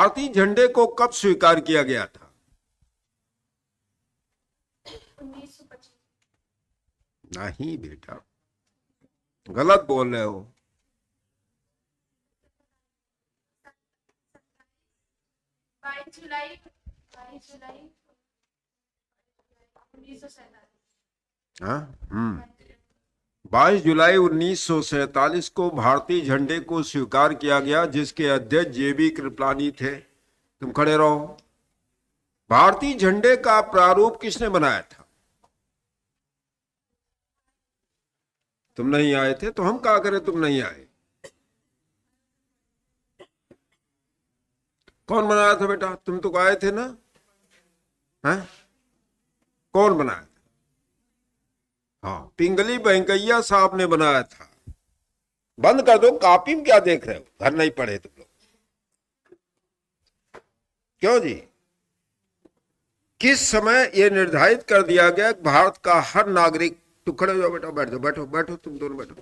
भारतीय झंडे को कब स्वीकार किया गया था? 1925। नहीं बेटा, गलत बोल रहे हो। 22 जुलाई 1947। हाँ 22 जुलाई 1947 को भारतीय झंडे को स्वीकार किया गया, जिसके अध्यक्ष जेबी कृपलानी थे। तुम खड़े रहो। भारतीय झंडे का प्रारूप किसने बनाया था? तुम नहीं आए थे तो हम क्या करें, तुम नहीं आए। कौन बनाया था बेटा? तुम तो आए थे ना? हैं? कौन बनाया था? हाँ, पिंगली वेंकैया साहब ने बनाया था। बंद कर दो, कॉपी में क्या देख रहे हो? घर नहीं पढ़े तुम लोग। क्यों जी? किस समय यह निर्धारित कर दिया गया कि भारत का हर नागरिक, तू खड़े हो जाओ बेटा, बैठ जाओ, बैठो बैठो, तुम दोनों बैठो।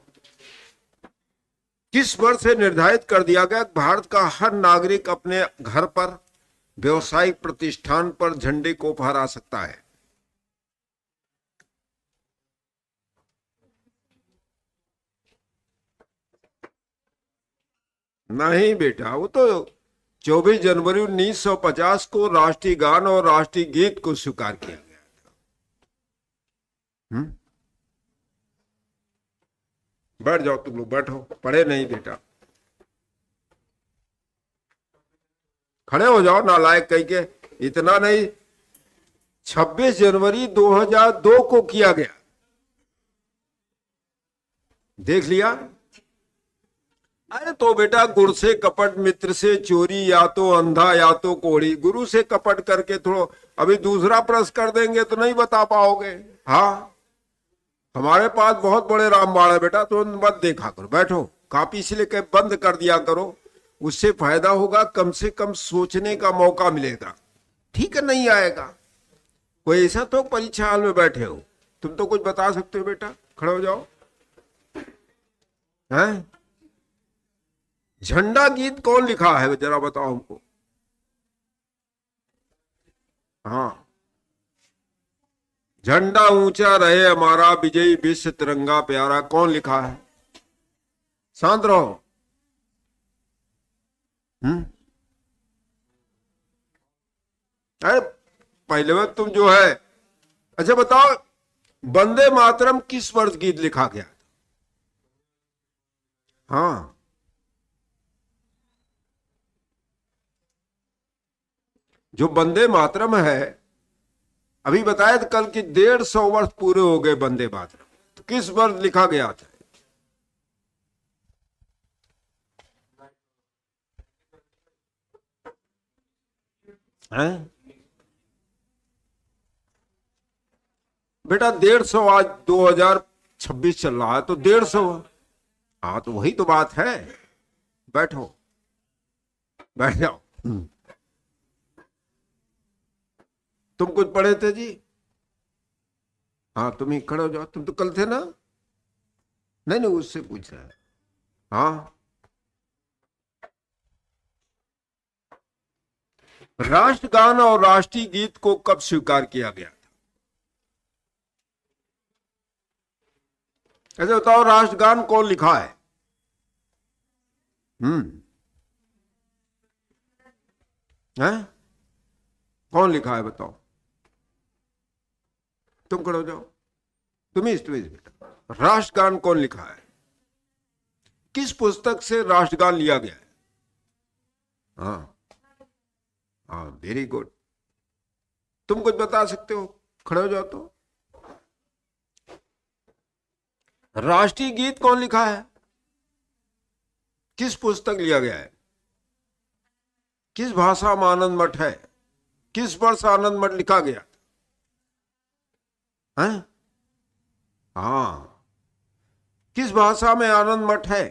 किस वर्ष से निर्धारित कर दिया गया कि भारत का हर नागरिक अपने घर पर, व्यवसायिक प्रतिष्ठान पर झंडे को फहरा सकता है? नहीं बेटा, वो तो 24 जनवरी 1950 को राष्ट्रीय गान और राष्ट्रीय गीत को स्वीकार किया गया था। बैठ जाओ तुम लोग, बैठो, पढ़े नहीं बेटा, खड़े हो जाओ नालायक कहीं के। इतना नहीं, 26 जनवरी 2002 को किया गया, देख लिया? अरे तो बेटा, गुरु से कपट, मित्र से चोरी, या तो अंधा या तो कोढ़ी। गुरु से कपट करके थोड़ा अभी दूसरा प्रश्न कर देंगे तो नहीं बता पाओगे। हाँ, हमारे पास बहुत बड़े रामबाण है बेटा, तो मत देखा करो, बैठो। कॉपी से लेकर बंद कर दिया करो, उससे फायदा होगा, कम से कम सोचने का मौका मिलेगा। ठीक है, नहीं आएगा कोई ऐसा तो परीक्षा हाल में बैठे हो, तुम तो कुछ बता सकते हो बेटा, खड़े हो जाओ। हैं? झंडा गीत कौन लिखा है जरा बताओ हमको। हाँ, झंडा ऊंचा रहे हमारा, विजयी विश्व तिरंगा प्यारा, कौन लिखा है? शांत रहो। अरे पहले में तुम जो है, अच्छा बताओ, वंदे मातरम किस वर्ष गीत लिखा गया था? हाँ, जो वंदे मातरम है, अभी बताया था कल कि 150 वर्ष पूरे हो गए वंदे मातरम, तो किस वर्ष लिखा गया था? हैं? बेटा 150, आज 2026 चल रहा है, तो 150। हाँ, तो वही तो बात है। बैठो, बैठ जाओ। तुम कुछ पढ़े थे जी? हाँ, तुम ही खड़े हो जाओ, तुम तो कल थे ना? नहीं नहीं, उससे पूछ रहा है। हाँ, राष्ट्रगान और राष्ट्रीय गीत को कब स्वीकार किया गया था? ऐसे बताओ, राष्ट्रगान कौन लिखा है? हैं? कौन लिखा है बताओ? तुम खड़े हो जाओ, तुम ही बेटा, राष्ट्रगान कौन लिखा है? किस पुस्तक से राष्ट्रगान लिया गया है? हाँ हाँ, वेरी गुड। तुम कुछ बता सकते हो? खड़े हो जाओ तो। राष्ट्रीय गीत कौन लिखा है? किस पुस्तक लिया गया है? किस भाषा में आनंद मठ है? किस वर्ष आनंद मठ लिखा गया? हैं? हाँ, किस भाषा में आनंद मठ है?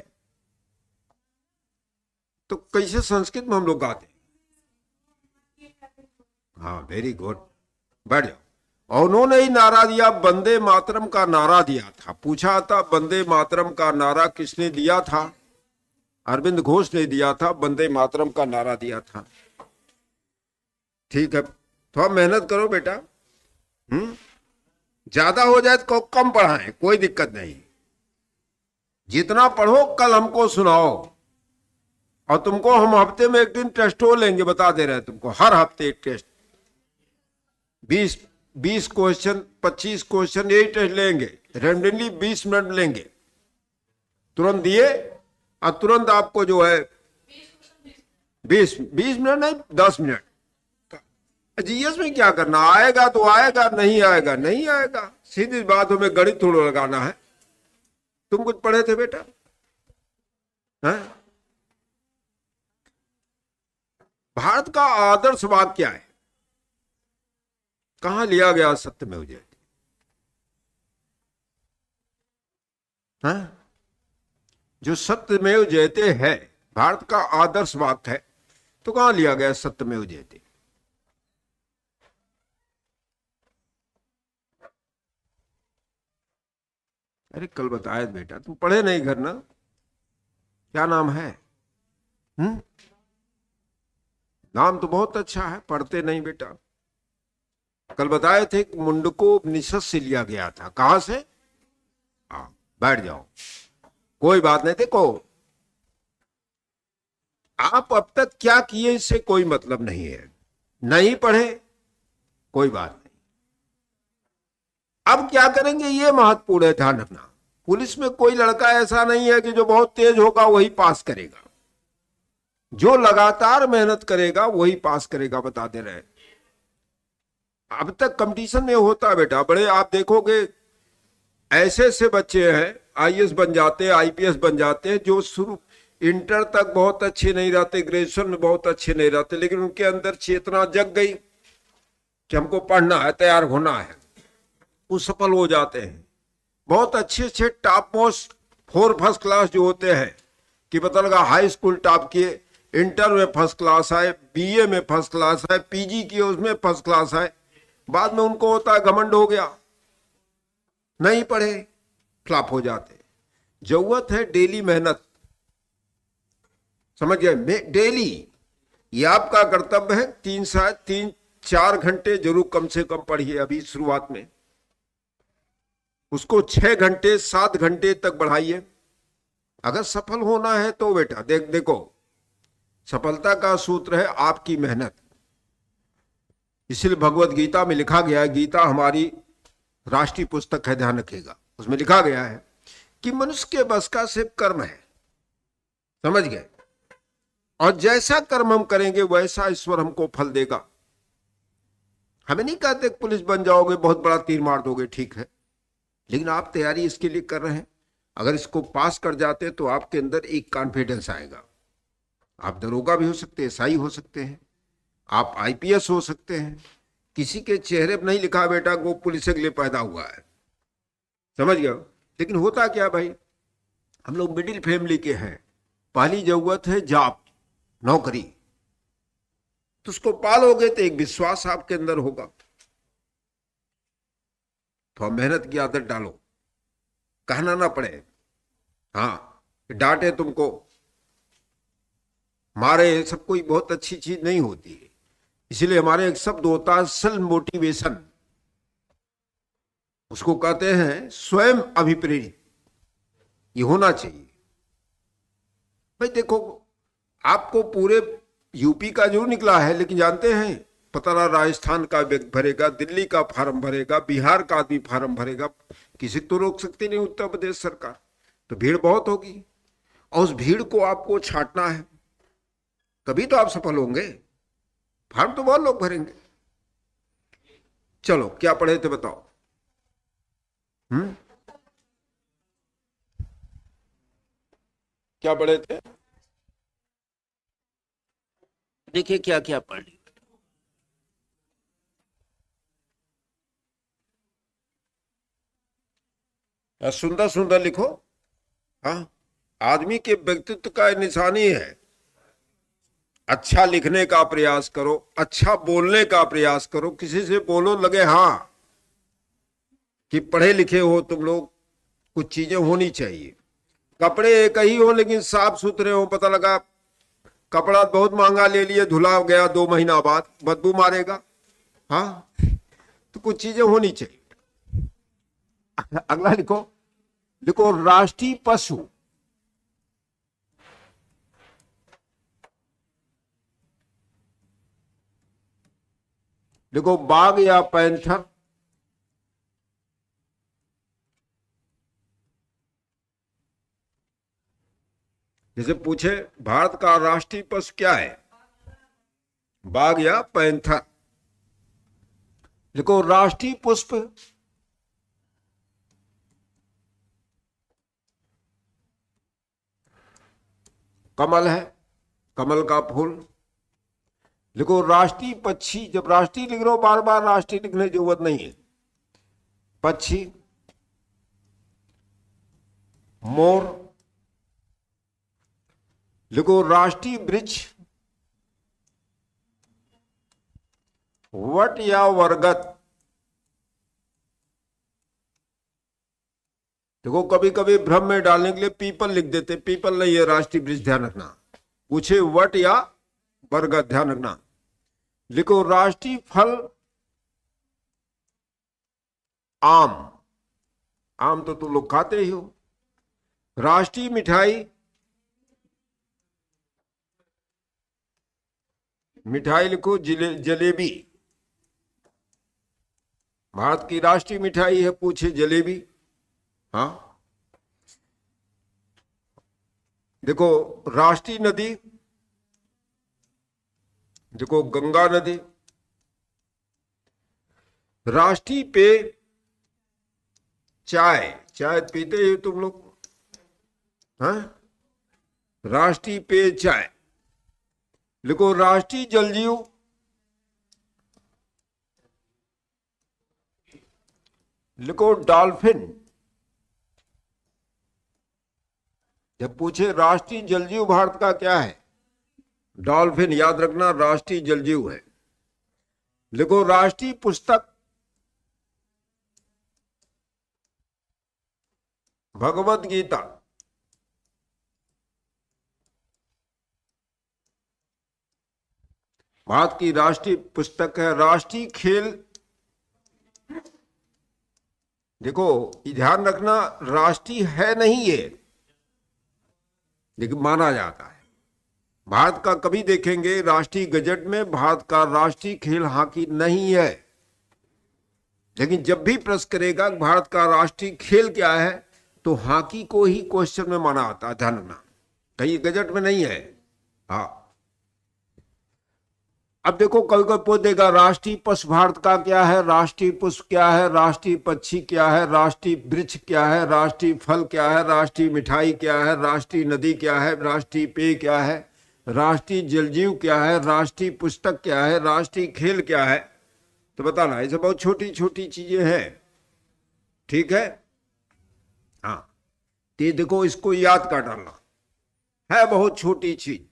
तो कैसे संस्कृत में हम लोग गाते? हाँ, वेरी गुड, बैठ जाओ। और उन्होंने ही नारा दिया, वंदे मातरम का नारा दिया था। पूछा था वंदे मातरम का नारा किसने दिया था? अरविंद घोष ने दिया था, वंदे मातरम का नारा दिया था। ठीक है, थोड़ा मेहनत करो बेटा। ज्यादा हो जाए तो कम पढ़ाएं, कोई दिक्कत नहीं। जितना पढ़ो कल हमको सुनाओ। और तुमको हम हफ्ते में एक दिन टेस्ट हो लेंगे, बता दे रहे हैं तुमको, हर हफ्ते एक टेस्ट। 20 क्वेश्चन 25 क्वेश्चन यही टेस्ट लेंगे, रेंडमली 20 मिनट लेंगे, तुरंत दिए और तुरंत आपको जो है 20 मिनट नहीं 10 मिनट। जीएस में क्या करना, आएगा तो आएगा, नहीं आएगा नहीं आएगा, सीधी बात। हमें गणित थोड़ा लगाना है। तुम कुछ पढ़े थे बेटा? है? भारत का आदर्शवाद क्या है? कहां लिया गया सत्यमेव जयते? जो सत्यमेव जयते है भारत का आदर्शवाद है, तो कहां लिया गया सत्यमेव जयते? अरे कल बताया बेटा, तुम पढ़े नहीं घर ना? क्या नाम है? नाम तो बहुत अच्छा है, पढ़ते नहीं बेटा। कल बताए थे कि मुंडकोपनिषद से लिया गया था। कहां से? बैठ जाओ, कोई बात नहीं। देखो, आप अब तक क्या किए इससे कोई मतलब नहीं है। नहीं पढ़े कोई बात नहीं, अब क्या करेंगे ये महत्वपूर्ण है, ध्यान रखना। पुलिस में कोई लड़का ऐसा नहीं है कि जो बहुत तेज होगा वही पास करेगा। जो लगातार मेहनत करेगा वही पास करेगा, बता दे रहे। अब तक कंपटीशन में होता है बेटा, बड़े आप देखोगे ऐसे ऐसे बच्चे हैं आईएएस बन जाते हैं, आईपीएस बन जाते हैं, जो शुरू इंटर तक बहुत अच्छे नहीं रहते, ग्रेजुएशन में बहुत अच्छे नहीं रहते, लेकिन उनके अंदर चेतना जग गई कि हमको पढ़ना है, तैयार होना है, वो सफल हो जाते हैं। बहुत अच्छे अच्छे टॉप मोस्ट 4 फर्स्ट क्लास जो होते हैं कि पता लगा हाई स्कूल टॉप किए, इंटर में फर्स्ट क्लास आए, बीए में फर्स्ट क्लास आए, पीजी किए उसमें फर्स्ट क्लास आए, बाद में उनको होता है घमंड हो गया, नहीं पढ़े, फ्लॉप हो जाते। जरूरत है डेली मेहनत, समझ गए? डेली ये आपका कर्तव्य है। 3-4 घंटे जरूर कम से कम पढ़िए अभी शुरुआत में, उसको 6 घंटे 7 घंटे तक बढ़ाइए। अगर सफल होना है तो बेटा देखो, सफलता का सूत्र है आपकी मेहनत। इसलिए भगवत गीता में लिखा गया है, गीता हमारी राष्ट्रीय पुस्तक है, ध्यान रखिएगा, उसमें लिखा गया है कि मनुष्य के बस का सिर्फ कर्म है, समझ गए? और जैसा कर्म हम करेंगे वैसा ईश्वर हमको फल देगा। हमें नहीं कहते पुलिस बन जाओगे, बहुत बड़ा तीर मार दोगे, ठीक है, लेकिन आप तैयारी इसके लिए कर रहे हैं। अगर इसको पास कर जाते तो आपके अंदर एक कॉन्फिडेंस आएगा। आप दरोगा भी हो सकते हैं, एसआई हो सकते हैं, आप आईपीएस हो सकते हैं। किसी के चेहरे पर नहीं लिखा बेटा वो पुलिस के लिए पैदा हुआ है, समझ गए? लेकिन होता क्या भाई, हम लोग मिडिल फैमिली के हैं, पहली जरूरत है जॉब, नौकरी, तो उसको पालोगे तो एक विश्वास आपके अंदर होगा। तो मेहनत की आदत डालो, कहना ना पड़े, हाँ डांटे तुमको, मारे, सब कोई बहुत अच्छी चीज नहीं होती है। इसलिए हमारे एक शब्द होता है सेल्फ मोटिवेशन, उसको कहते हैं स्वयं अभिप्रेरित, ये होना चाहिए। भाई देखो, आपको पूरे यूपी का जो निकला है, लेकिन जानते हैं पता रहा राजस्थान का भरेगा, दिल्ली का फार्म भरेगा, बिहार का आदमी फार्म भरेगा, किसी तो रोक सकती नहीं उत्तर प्रदेश सरकार। तो भीड़ बहुत होगी और उस भीड़ को आपको छांटना है, तभी तो आप सफल होंगे। फार्म तो बहुत लोग भरेंगे। चलो क्या पढ़े थे बताओ? क्या पढ़े थे? देखिए क्या क्या पढ़ लिया। सुंदर सुंदर लिखो। हाँ, आदमी के व्यक्तित्व का निशानी है। अच्छा लिखने का प्रयास करो, अच्छा बोलने का प्रयास करो, किसी से बोलो लगे हाँ कि पढ़े लिखे हो तुम लोग, कुछ चीजें होनी चाहिए। कपड़े एक ही हो लेकिन साफ सुथरे हो, पता लगा कपड़ा बहुत महंगा ले लिए, धुला गया 2 महीना बाद, बदबू मारेगा। हाँ, तो कुछ चीजें होनी चाहिए। अगला लिखो, लिखो राष्ट्रीय पशु। देखो बाघ या पैंथर। जैसे पूछे भारत का राष्ट्रीय पशु क्या है, बाघ या पैंथर। देखो राष्ट्रीय पुष्प कमल है, कमल का फूल। देखो राष्ट्रीय पक्षी, जब राष्ट्रीय लिख रहे हो बार बार राष्ट्रीय लिखने की जरूरत नहीं है। पक्षी मोर। लिखो राष्ट्रीय वृक्ष वट या बरगद। देखो कभी कभी भ्रम में डालने के लिए पीपल लिख देते, पीपल नहीं है राष्ट्रीय वृक्ष, ध्यान रखना। पूछे वट या बरगद, ध्यान रखना। लिखो राष्ट्रीय फल आम। आम तो तुम लोग खाते ही हो। राष्ट्रीय मिठाई, मिठाई लिखो जलेबी। भारत की राष्ट्रीय मिठाई है, पूछे जलेबी। हाँ। देखो राष्ट्रीय नदी, देखो गंगा नदी। राष्ट्रीय पेय चाय, चाय पीते हो तुम लोग, हाँ। राष्ट्रीय पेय चाय। लिखो राष्ट्रीय जलजीव, लिखो डॉल्फिन। जब पूछे राष्ट्रीय जलजीव भारत का क्या है, डॉल्फिन, याद रखना राष्ट्रीय जलजीव है। लिखो राष्ट्रीय पुस्तक भगवत गीता। भारत की राष्ट्रीय पुस्तक है। राष्ट्रीय खेल, देखो ध्यान रखना राष्ट्रीय है नहीं ये, लेकिन माना जाता है। भारत का कभी देखेंगे राष्ट्रीय गजट में भारत का राष्ट्रीय खेल हॉकी नहीं है, लेकिन जब भी प्रश्न करेगा भारत का राष्ट्रीय खेल क्या है तो हॉकी को ही क्वेश्चन में माना आता है, ध्यान रखना, कहीं गजट में नहीं है। हाँ, अब देखो कभी कोई पूछ देगा राष्ट्रीय पशु भारत का क्या है, राष्ट्रीय पुष्प क्या है, राष्ट्रीय पक्षी क्या है, राष्ट्रीय वृक्ष क्या है, राष्ट्रीय फल क्या है, राष्ट्रीय मिठाई क्या है, राष्ट्रीय नदी क्या है, राष्ट्रीय पेय क्या है, राष्ट्रीय जलजीव क्या है, राष्ट्रीय पुस्तक क्या है, राष्ट्रीय खेल क्या है, तो बताना। ऐसे बहुत छोटी छोटी चीजें हैं, ठीक है। हाँ, तो देखो इसको याद कर डालना है, बहुत छोटी चीज।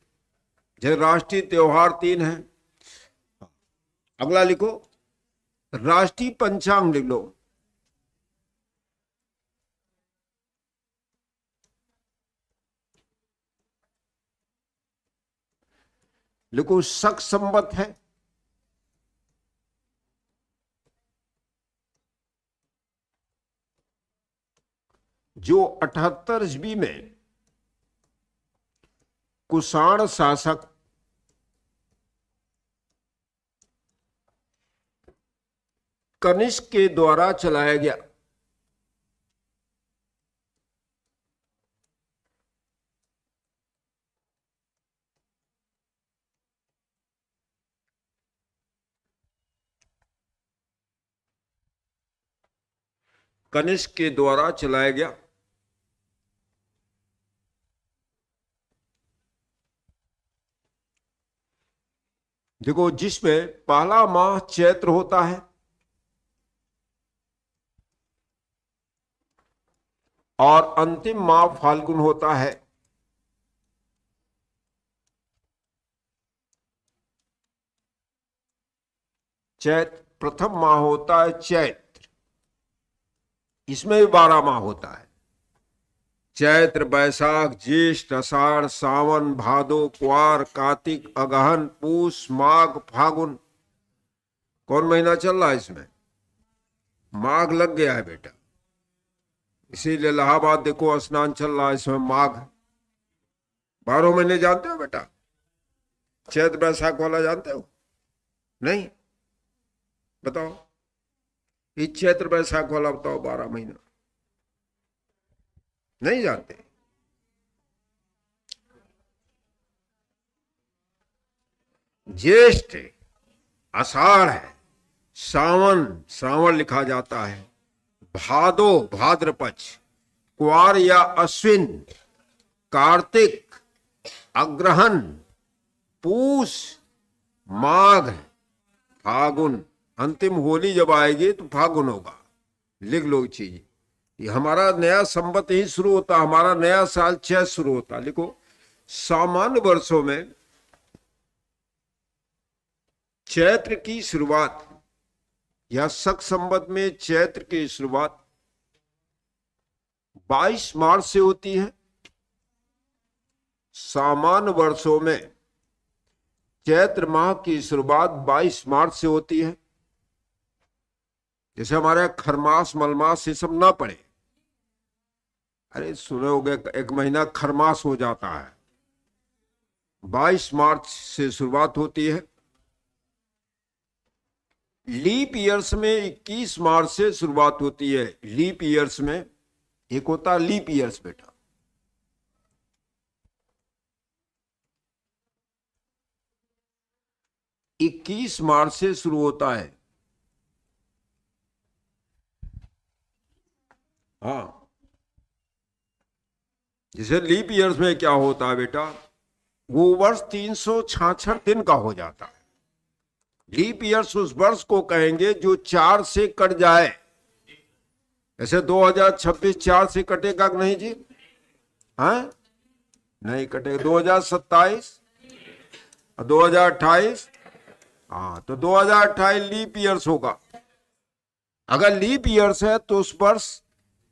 जैसे राष्ट्रीय त्योहार 3 है। अगला लिखो राष्ट्रीय पंचांग, लिख लो। लिखो शक संवत है, जो 78 ईस्वी में कुषाण शासक कनिष्क के द्वारा चलाया गया। कनिष्क के द्वारा चलाया गया। देखो जिसमें पहला माह चैत्र होता है और अंतिम माह फाल्गुन होता है। चैत्र प्रथम माह होता है चैत्र, इसमें भी 12 माह होता है। चैत्र बैसाख ज्येष्ठ आषाढ़ सावन भादो क्वार कार्तिक अगहन पूस माघ फागुन। कौन महीना चल रहा है इसमें? माघ लग गया है बेटा, इसीलिए इलाहाबाद देखो स्नान चल रहा है इसमें माघ। 12 महीने जानते हो बेटा? चैत्र बैसाख वाला जानते हो? नहीं? बताओ, ये चैत्र बैसाख वाला बताओ 12 महीना नहीं जानते? ज्येष्ठ आषाढ़ है, सावन श्रावण लिखा जाता है, भादो भाद्रपक्ष, क्वार या अश्विन, कार्तिक अग्रहण, पूस माघ फागुन। अंतिम होली जब आएगी तो फागुन होगा। लिख लो चीज, ये हमारा नया संवत ही शुरू होता, हमारा नया साल चैत शुरू होता। लिखो, सामान्य वर्षों में चैत्र की शुरुआत या शक संवत में चैत्र की शुरुआत 22 मार्च से होती है। सामान्य वर्षों में चैत्र माह की शुरुआत 22 मार्च से होती है। जैसे हमारे खरमास मलमास ये सब ना पड़े, अरे सुनोगे एक महीना खरमास हो जाता है। 22 मार्च से शुरुआत होती है। लीप ईयर्स में 21 मार्च से शुरुआत होती है। लीप ईयर्स में एक होता है लीप ईयर्स बेटा, इक्कीस मार्च से शुरू होता है। हाँ, जैसे लीप ईयर्स में क्या होता है बेटा, वो वर्ष 366 दिन का हो जाता है। लीप ईयर्स उस वर्ष को कहेंगे जो 4 से कट जाए। ऐसे 2026 4 से कटेगा कि नहीं जी? हाँ, नहीं कटेगा। 2027 और 2028, हाँ, तो 2028 लीप ईयर्स होगा। अगर लीप ईयर्स है तो उस वर्ष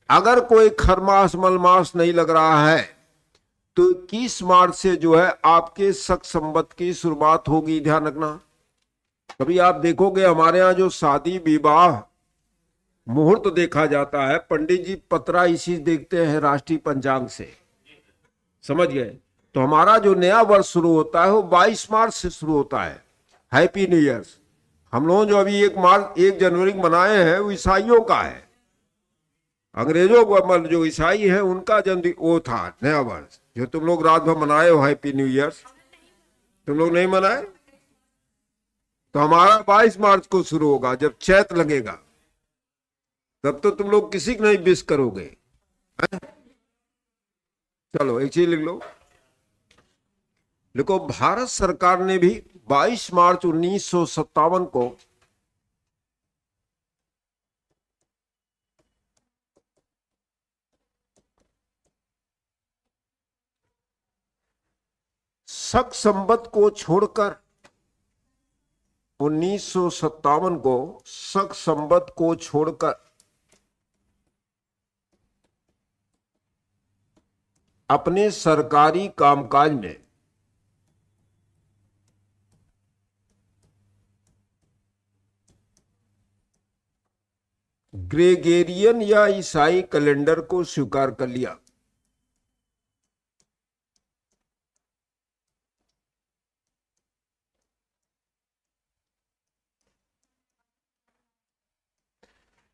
अगर कोई खरमास मलमास नहीं लग रहा है तो 21 मार्च से जो है आपके शक संवत की शुरुआत होगी। ध्यान रखना। कभी आप देखोगे हमारे यहाँ जो शादी विवाह मुहूर्त देखा जाता है, पंडित जी पतरा इसी देखते हैं राष्ट्रीय पंचांग से, समझ गए? तो हमारा जो नया वर्ष शुरू होता है वो 22 मार्च से शुरू होता है। Happy new years. हम लोग जो अभी 1 जनवरी मनाए हैं वो ईसाइयों का है। अंग्रेजों को जो ईसाई है उनका जन्म वो था नया वर्ष, जो तुम लोग रात भर मनाए हो हैप्पी न्यू ईयर्स। तुम लोग नहीं मनाए? तो हमारा 22 मार्च को शुरू होगा। जब चैत्र लगेगा तब तो तुम लोग किसी को नहीं विश करोगे। चलो एक चीज लिख लो। देखो, भारत सरकार ने भी 22 मार्च 1957 को शक संवत को छोड़कर 1957 को शक संवत को छोड़कर अपने सरकारी कामकाज में ग्रेगेरियन या ईसाई कैलेंडर को स्वीकार कर लिया।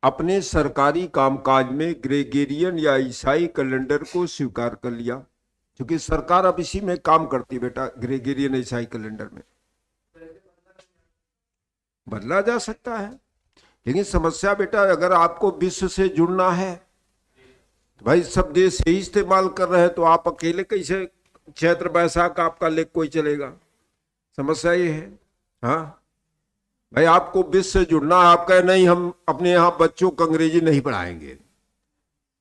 अपने सरकारी कामकाज में ग्रेगेरियन या ईसाई कैलेंडर को स्वीकार कर लिया, क्योंकि सरकार अब इसी में काम करती है बेटा। ग्रेगेरियन ईसाई कैलेंडर में बदला जा सकता है, लेकिन समस्या बेटा, अगर आपको विश्व से जुड़ना है तो भाई सब देश यही इस्तेमाल कर रहे हैं, तो आप अकेले कैसे चैत्र बैसाख आपका लेख कोई चलेगा? समस्या ये है। हाँ भाई, आपको विश्व से जुड़ना है, आप कहे नहीं हम अपने यहाँ बच्चों को अंग्रेजी नहीं पढ़ाएंगे,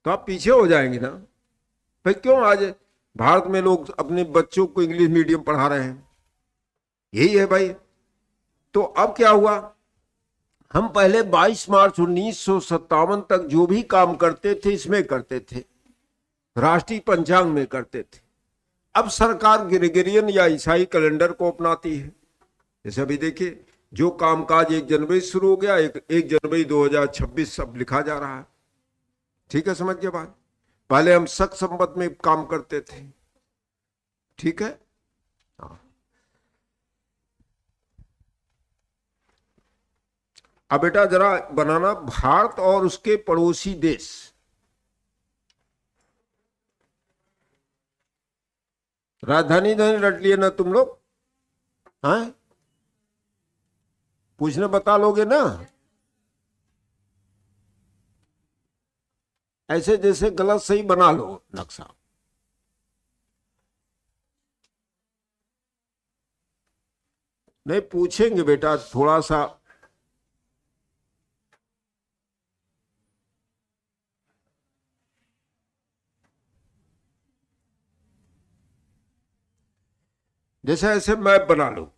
तो आप पीछे हो जाएंगे ना। भाई क्यों आज भारत में लोग अपने बच्चों को इंग्लिश मीडियम पढ़ा रहे हैं? यही है भाई। तो अब क्या हुआ, हम पहले 22 मार्च 1957 तक जो भी काम करते थे इसमें करते थे। राष्ट्रीय पंचांग में करते थे। अब सरकार ग्रेगोरियन या ईसाई कैलेंडर को अपनाती है। जैसे अभी देखिए, जो कामकाज 1 जनवरी से शुरू हो गया, 1 जनवरी 2026 सब लिखा जा रहा है। ठीक है, समझ गए बात। पहले हम शक संवत में काम करते थे। ठीक है, हाँ। अब बेटा जरा बनाना भारत और उसके पड़ोसी देश। राजधानी रट लिए ना तुम लोग? हैं, पूछने बता लोगे ना? ऐसे जैसे गलत सही बना लो नक्शा। नहीं पूछेंगे बेटा थोड़ा सा। जैसे ऐसे मैप बना लो।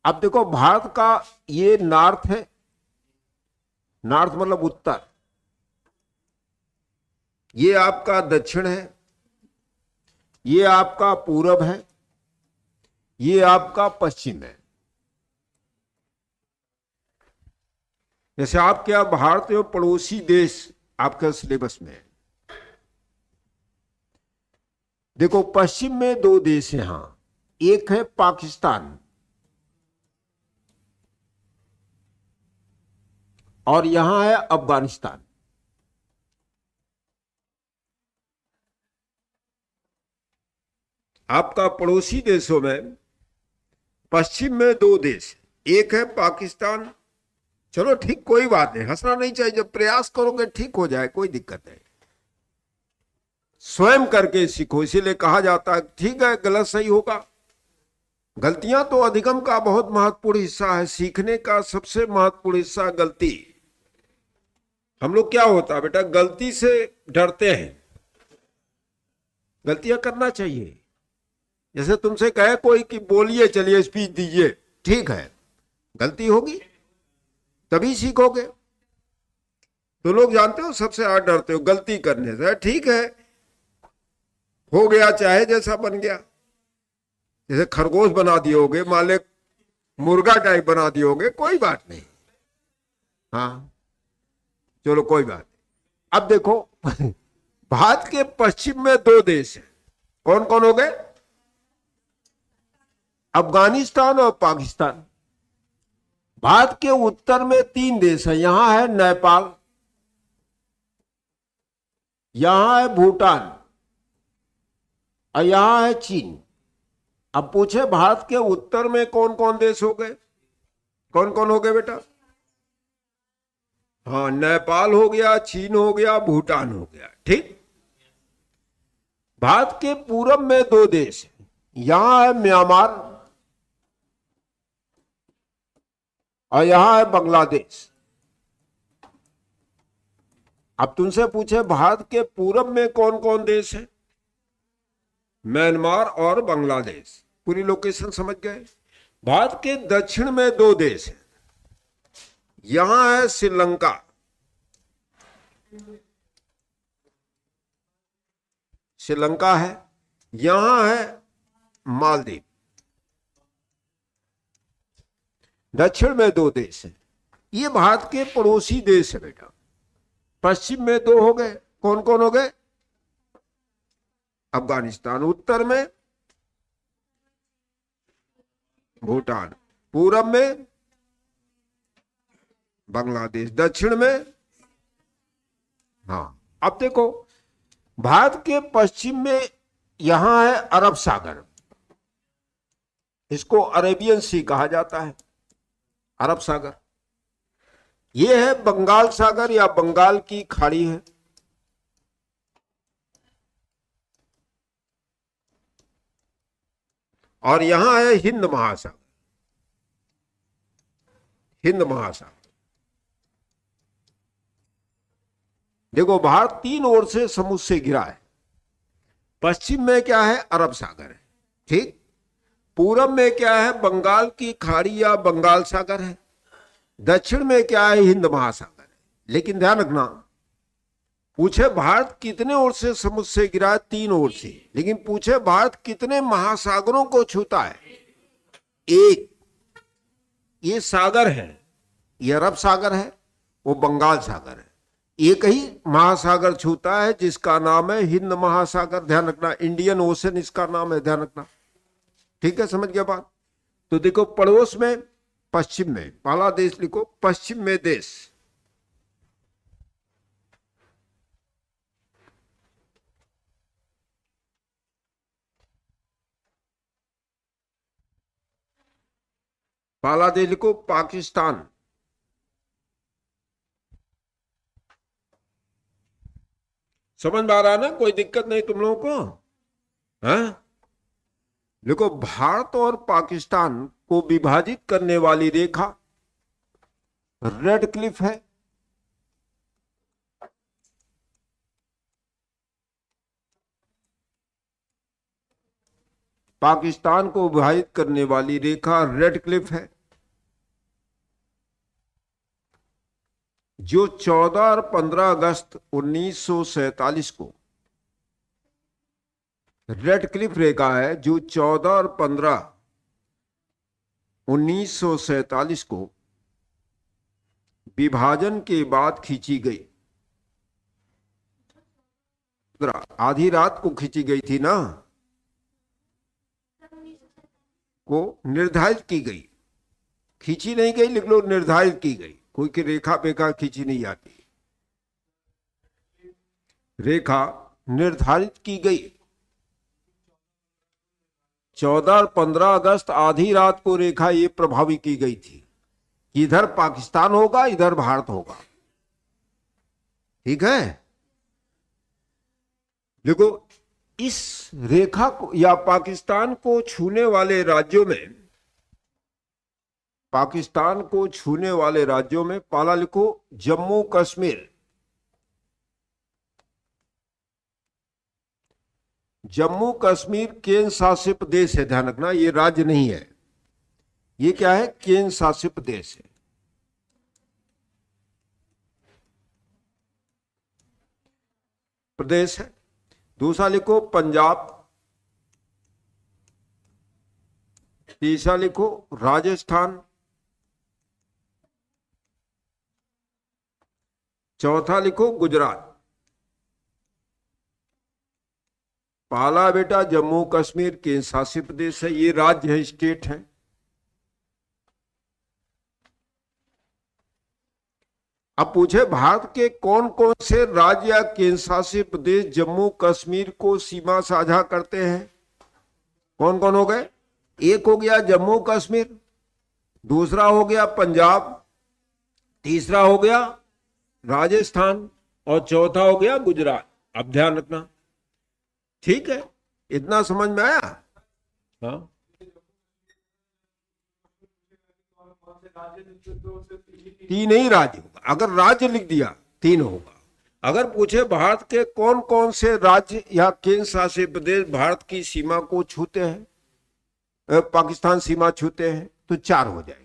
अब देखो भारत का ये नॉर्थ है, नॉर्थ मतलब उत्तर, ये आपका दक्षिण है, ये आपका पूरब है, ये आपका पश्चिम है। जैसे आपके यहाँ भारत एवं पड़ोसी देश आपके सिलेबस में है। देखो पश्चिम में 2 देश हैं, यहां एक है पाकिस्तान और यहां है अफगानिस्तान। आपका पड़ोसी देशों में पश्चिम में 2 देश, एक है पाकिस्तान। चलो ठीक, कोई बात नहीं, हंसना नहीं चाहिए। जब प्रयास करोगे ठीक हो जाए, कोई दिक्कत नहीं। स्वयं करके सीखो, इसीलिए कहा जाता है ठीक है गलत सही होगा। गलतियां तो अधिगम का बहुत महत्वपूर्ण हिस्सा है। सीखने का सबसे महत्वपूर्ण हिस्सा गलती। हम लोग क्या होता है बेटा, गलती से डरते हैं। गलतियां करना चाहिए। जैसे तुमसे कहे कोई कि बोलिए, चलिए स्पीच दीजिए, ठीक है, गलती होगी तभी सीखोगे। तो लोग जानते हो सबसे ज्यादा डरते हो गलती करने से। ठीक है, हो गया चाहे जैसा बन गया। जैसे खरगोश बना दियोगे, मान मुर्गा टाइप बना दियोगे, कोई बात नहीं। हाँ चलो कोई बात नहीं। अब देखो भारत के पश्चिम में 2 देश हैं। कौन कौन हो गए? अफगानिस्तान और पाकिस्तान। भारत के उत्तर में 3 देश हैं। यहां है नेपाल, यहां है भूटान और यहां है चीन। अब पूछे भारत के उत्तर में कौन कौन देश हो गए? कौन कौन हो गए बेटा? हाँ, नेपाल हो गया, चीन हो गया, भूटान हो गया। ठीक। भारत के पूरब में 2 देश हैं। यहां है म्यांमार और यहां है बांग्लादेश। अब तुमसे पूछे भारत के पूरब में कौन कौन देश है? म्यांमार और बांग्लादेश। पूरी लोकेशन समझ गए। भारत के दक्षिण में 2 देश हैं। यहां है श्रीलंका, श्रीलंका है, यहां है मालदीव। दक्षिण में 2 देश हैं। ये भारत के पड़ोसी देश है बेटा। पश्चिम में 2 हो गए। कौन कौन हो गए? अफगानिस्तान। उत्तर में भूटान, पूरब में बांग्लादेश, दक्षिण में। हाँ अब देखो भारत के पश्चिम में यहां है अरब सागर। इसको अरेबियन सी कहा जाता है, अरब सागर। यह है बंगाल सागर या बंगाल की खाड़ी है। और यहां है हिंद महासागर, हिंद महासागर। देखो भारत 3 ओर से समुद्र से घिरा है। पश्चिम में क्या है? अरब सागर है। ठीक। पूरब में क्या है? बंगाल की खाड़ी या बंगाल सागर है। दक्षिण में क्या है? हिंद महासागर है। लेकिन ध्यान रखना पूछे भारत कितने ओर से समुद्र से गिरा है? 3 ओर से। लेकिन पूछे भारत कितने महासागरों को छूता है? एक। ये सागर है, ये अरब सागर है, वो बंगाल सागर है। एक ही महासागर छूता है जिसका नाम है हिंद महासागर। ध्यान रखना, इंडियन ओशन इसका नाम है, ध्यान रखना। ठीक है, समझ गया बात? तो देखो, पड़ोस में, पश्चिम में, पहला देश लिखो, पश्चिम में देश। पहला देश लिखो पाकिस्तान। समझ में आ रहा है ना? कोई दिक्कत नहीं तुम लोगों को? हाँ, देखो, भारत और पाकिस्तान को विभाजित करने वाली रेखा रेड क्लिफ है। पाकिस्तान को विभाजित करने वाली रेखा रेड क्लिफ है, जो 14 और 15 अगस्त 1947 को, रेड क्लिफ रेखा है जो 14 और 15 1947 को विभाजन के बाद खींची गई। आधी रात को खींची गई थी ना, को निर्धारित की गई। खींची नहीं गई, लिख लो निर्धारित की गई। कोई की रेखा पेखा खींची नहीं जाती, रेखा निर्धारित की गई। 14 और 15 अगस्त आधी रात को रेखा ये प्रभावी की गई थी कि इधर पाकिस्तान होगा, इधर भारत होगा। ठीक है, देखो, इस रेखा को या पाकिस्तान को छूने वाले राज्यों में, पाकिस्तान को छूने वाले राज्यों में पहला लिखो जम्मू कश्मीर। जम्मू कश्मीर केंद्र शासित प्रदेश है, ध्यान रखना, ये राज्य नहीं है। ये क्या है? केंद्र शासित प्रदेश है। प्रदेश है। दूसरा लिखो पंजाब। तीसरा लिखो राजस्थान। चौथा लिखो गुजरात। पहला बेटा जम्मू कश्मीर केंद्र शासित प्रदेश है, ये राज्य है, स्टेट है। अब पूछे भारत के कौन कौन से राज्य या केंद्र शासित प्रदेश जम्मू कश्मीर को सीमा साझा करते हैं? कौन कौन हो गए? एक हो गया जम्मू कश्मीर, दूसरा हो गया पंजाब, तीसरा हो गया राजस्थान और चौथा हो गया गुजरात। अब ध्यान रखना, ठीक है? इतना समझ में आया? हाँ, तीन ही राज्य होगा। अगर राज्य लिख दिया 3 होगा। अगर पूछे भारत के कौन कौन से राज्य या केंद्र शासित प्रदेश भारत की सीमा को छूते हैं, पाकिस्तान सीमा छूते हैं, तो 4 हो जाएंगे।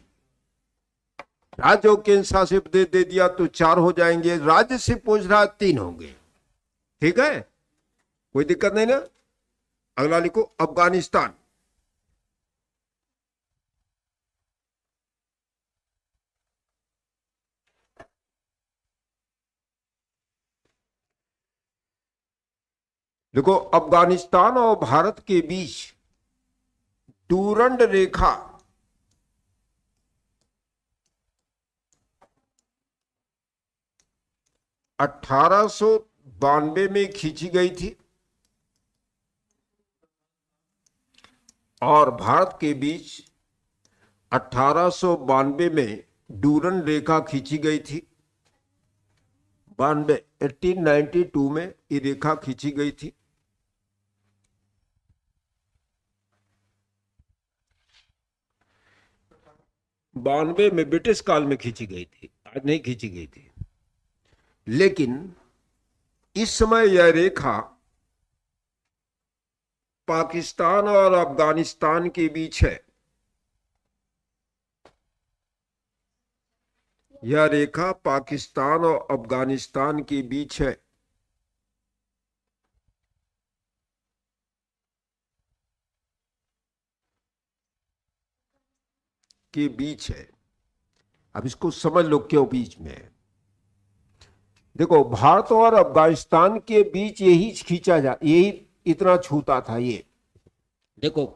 राज्य और केंद्र शासित प्रदेश दे दिया तो 4 हो जाएंगे। राज्य से पूछ रहा 3 होंगे। ठीक है, कोई दिक्कत नहीं ना? अगला लिखो अफगानिस्तान। देखो, अफगानिस्तान और भारत के बीच डूरंड रेखा 1892 में खींची गई थी और भारत के बीच 1892 में डूरंड रेखा खींची गई थी। 1892 में ये रेखा खींची गई थी। बानवे में ब्रिटिश काल में खींची गई थी, आज नहीं खींची गई थी। लेकिन इस समय यह रेखा पाकिस्तान और अफगानिस्तान के बीच है। यह रेखा पाकिस्तान और अफगानिस्तान के बीच है। के बीच है। अब इसको समझ लो क्यों बीच में है। देखो, भारत और अफगानिस्तान के बीच यही खींचा जा, यही इतना छूता था। ये देखो,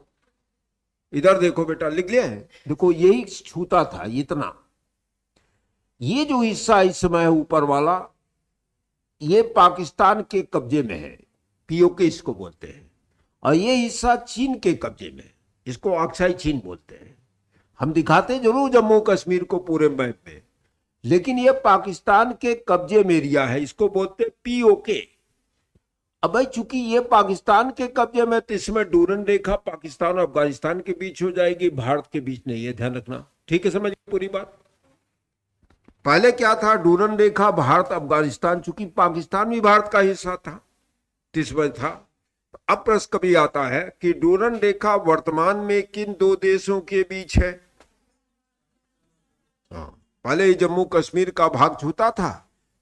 इधर देखो बेटा, लिख लिया है, देखो यही छूता था इतना। ये जो हिस्सा इस समय है ऊपर वाला, ये पाकिस्तान के कब्जे में है, पीओके इसको बोलते हैं। और ये हिस्सा चीन के कब्जे में है, इसको अक्साई चीन बोलते हैं। हम दिखाते जरूर जम्मू कश्मीर को पूरे मैप में, लेकिन ये पाकिस्तान के कब्जे में एरिया है, इसको बोलते हैं पीओके। अब भाई चूंकि ये पाकिस्तान के कब्जे में, तो इसमें डूरन रेखा पाकिस्तान और अफगानिस्तान के बीच हो जाएगी, भारत के बीच नहीं है, ध्यान रखना। ठीक है, समझ पूरी बात। पहले क्या था, डूरन रेखा भारत अफगानिस्तान, चूंकि पाकिस्तान भी भारत का हिस्सा था, इसमें था। अब प्रश्न कभी आता है कि डूरन रेखा वर्तमान में किन दो देशों के बीच है। पहले ही जम्मू कश्मीर का भाग छूता था,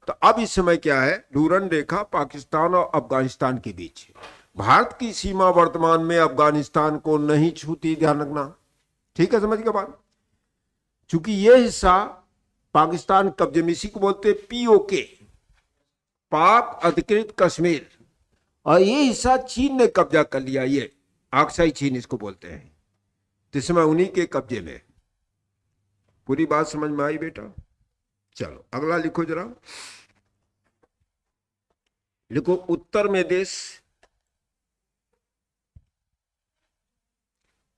तो अब इस समय क्या है, डूरन रेखा पाकिस्तान और अफगानिस्तान के बीच है। भारत की सीमा वर्तमान में अफगानिस्तान को नहीं छूती, ध्यान रखना। ठीक है, समझ के बाद। चूंकि यह हिस्सा पाकिस्तान कब्जे में, इसी को बोलते पीओके, पाक अधिकृत कश्मीर, और ये हिस्सा चीन ने कब्जा कर लिया, ये अक्साई चीन इसको बोलते हैं, तो इसमें उन्हीं के कब्जे में। पूरी बात समझ में आई बेटा? चलो अगला लिखो जरा, लिखो उत्तर में देश,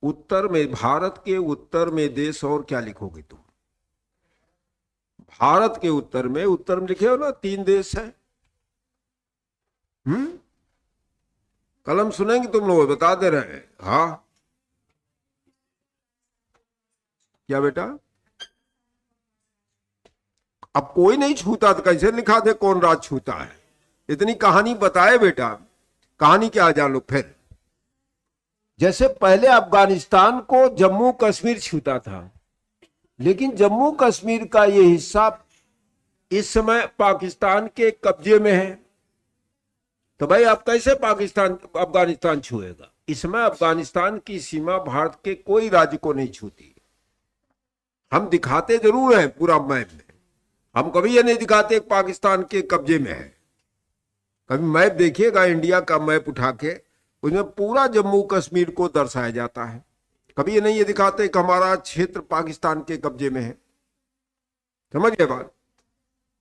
उत्तर में, भारत के उत्तर में देश, और क्या लिखोगे तुम? भारत के उत्तर में लिखे हो ना, 3 देश है। कलम सुनेंगे तुम लोग, बता दे रहे हैं। हाँ, क्या बेटा? अब कोई नहीं छूता तो कैसे लिखा दे कौन राज छूता है? इतनी कहानी बताए बेटा, कहानी क्या जान लो फिर। जैसे पहले अफगानिस्तान को जम्मू कश्मीर छूता था, लेकिन जम्मू कश्मीर का ये हिस्सा इस समय पाकिस्तान के कब्जे में है, तो भाई अब कैसे पाकिस्तान अफगानिस्तान छुएगा? इसमें अफगानिस्तान की सीमा भारत के कोई राज्य को नहीं छूती। हम दिखाते जरूर हैं पूरा मैप में, हम कभी ये नहीं दिखाते पाकिस्तान के कब्जे में है। कभी मैप देखिएगा इंडिया का मैप उठा के, उसमें पूरा जम्मू कश्मीर को दर्शाया जाता है। कभी ये नहीं ये दिखाते कि हमारा क्षेत्र पाकिस्तान के कब्जे में है। समझ गए बात?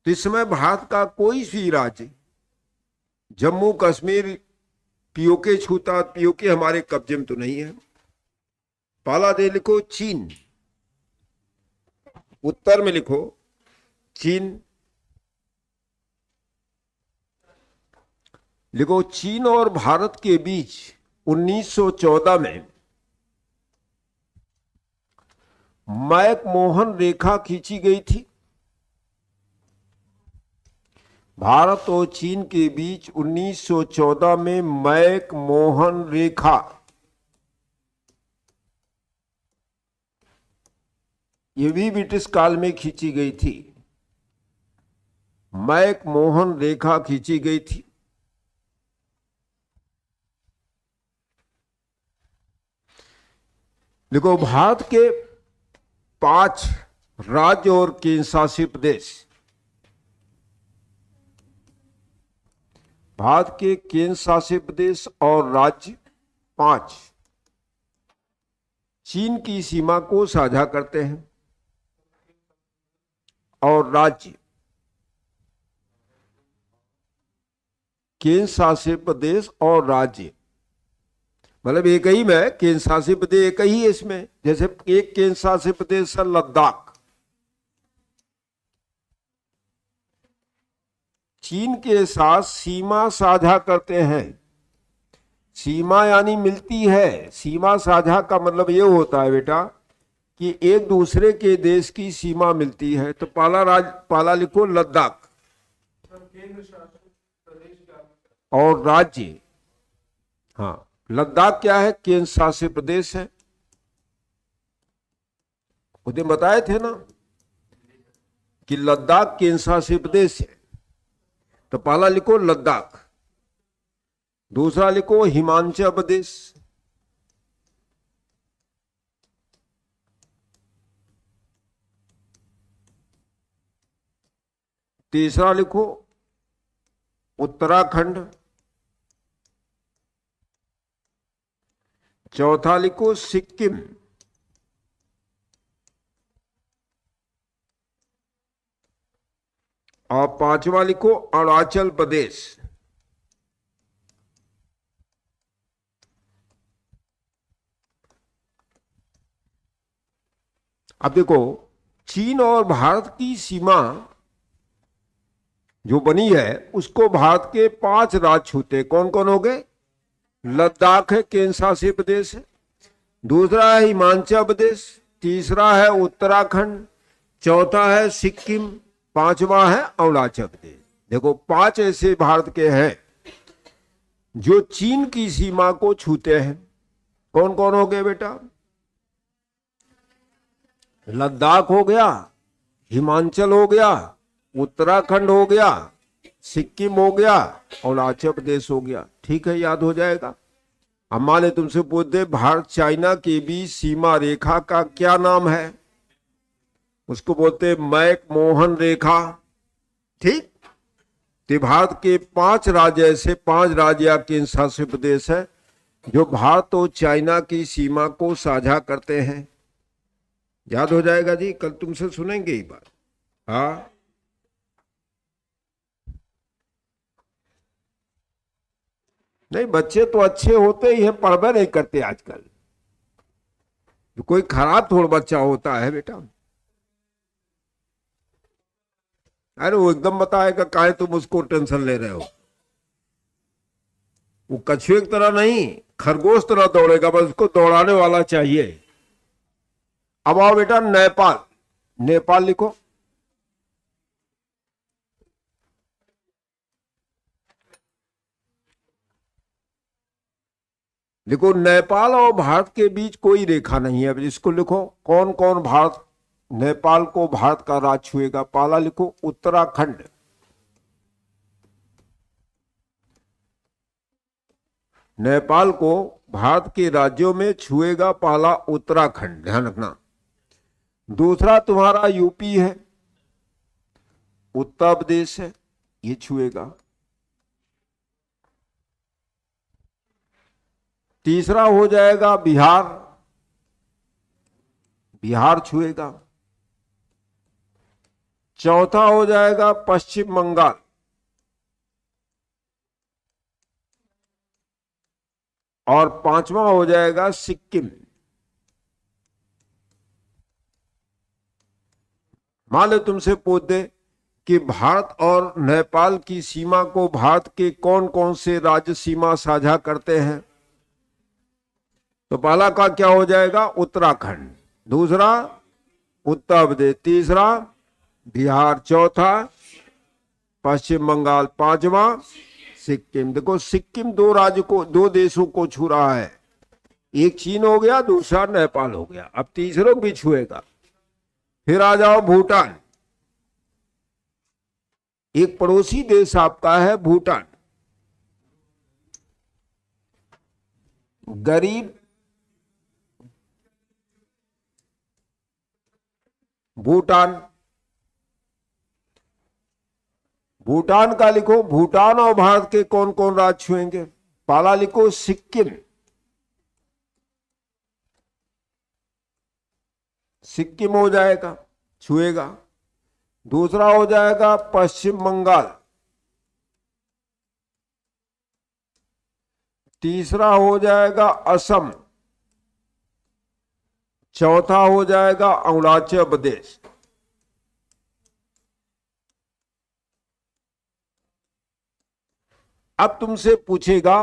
तो इस समय भारत का कोई भी राज्य जम्मू कश्मीर पीओके छूता, पीओके हमारे कब्जे में तो नहीं है। पहला दे लिखो चीन, उत्तर में लिखो चीन, लिखो चीन और भारत के बीच 1914 में मैकमोहन रेखा खींची गई थी। भारत और चीन के बीच 1914 में मैकमोहन रेखा, ये भी ब्रिटिश काल में खींची गई थी। मैकमोहन रेखा खींची गई थी। देखो, भारत के 5 राज्य और केंद्र शासित प्रदेश, भारत के केंद्र शासित प्रदेश और राज्य 5 चीन की सीमा को साझा करते हैं। और राज्य, केंद्र शासित प्रदेश और राज्य, मतलब एक ही में केंद्र शासित प्रदेश एक ही है इसमें। जैसे एक केंद्र शासित प्रदेश है लद्दाख, चीन के साथ सीमा साझा करते हैं। सीमा यानी मिलती है, सीमा साझा का मतलब ये होता है बेटा कि एक दूसरे के देश की सीमा मिलती है। तो पहला लिखो लद्दाख, और राज्य, हाँ लद्दाख क्या है? केंद्र शासित प्रदेश है। उस दिन बताए थे ना कि लद्दाख केंद्र शासित प्रदेश है। तो पहला लिखो लद्दाख, दूसरा लिखो हिमाचल प्रदेश, तीसरा लिखो उत्तराखंड, चौथा लिखो सिक्किम, और पांचवा लिखो अरुणाचल प्रदेश। अब देखो, चीन और भारत की सीमा जो बनी है उसको भारत के 5 राज्य छूते। कौन कौन हो गए? लद्दाख है, केंद्र शासित प्रदेश है। दूसरा है हिमाचल प्रदेश, तीसरा है उत्तराखंड, चौथा है सिक्किम, पांचवा है अरुणाचल प्रदेश। देखो 5 ऐसे भारत के हैं जो चीन की सीमा को छूते हैं। कौन कौन हो गए बेटा? लद्दाख हो गया, हिमाचल हो गया, उत्तराखंड हो गया, सिक्किम हो गया, अरुणाचल प्रदेश हो गया। ठीक है, याद हो जाएगा। अम्मा ने तुमसे पूछ दे भारत चाइना के बीच सीमा रेखा का क्या नाम है? उसको बोलते मैक मोहन रेखा। ठीक, तो भारत के 5 राज्य ऐसे 5 राज्य या केंद्र शासित प्रदेश है जो भारत और चाइना की सीमा को साझा करते हैं। याद हो जाएगा जी, कल तुमसे सुनेंगे ये बात। हाँ, नहीं बच्चे तो अच्छे होते ही हैं, पढ़वे नहीं करते आजकल। कोई खराब थोड़ा बच्चा होता है बेटा। अरे वो एकदम बताएगा काहे तुम उसको टेंशन ले रहे हो। वो कछुए की तरह नहीं, खरगोश तरह दौड़ेगा, बस उसको दौड़ाने वाला चाहिए। अब आओ बेटा नेपाल। नेपाल लिखो। देखो नेपाल और भारत के बीच कोई रेखा नहीं है। अब इसको लिखो, कौन कौन भारत नेपाल को भारत का राज छुएगा? पहला लिखो उत्तराखंड, नेपाल को भारत के राज्यों में छुएगा पहला उत्तराखंड, ध्यान रखना। दूसरा तुम्हारा यूपी है, उत्तर प्रदेश है, ये छुएगा। तीसरा हो जाएगा बिहार, बिहार छुएगा। चौथा हो जाएगा पश्चिम बंगाल, और पांचवा हो जाएगा सिक्किम। मान लो तुमसे पूछ दे कि भारत और नेपाल की सीमा को भारत के कौन कौन से राज्य सीमा साझा करते हैं, तो पहला का क्या हो जाएगा? उत्तराखंड, दूसरा उत्तर प्रदेश, तीसरा बिहार, चौथा पश्चिम बंगाल, पांचवा सिक्किम। देखो सिक्किम 2 राज्य को, 2 देशों को छू रहा है। एक चीन हो गया, दूसरा नेपाल हो गया, अब तीसरों भी छुएगा। फिर आ जाओ भूटान। एक पड़ोसी देश आपका है भूटान। गरीब भूटान, भूटान का लिखो। भूटान और भारत के कौन कौन राज्य छुएंगे? पहला लिखो सिक्किम, सिक्किम हो जाएगा, छुएगा। दूसरा हो जाएगा पश्चिम बंगाल, तीसरा हो जाएगा असम, चौथा हो जाएगा अरुणाचल प्रदेश। अब तुमसे पूछेगा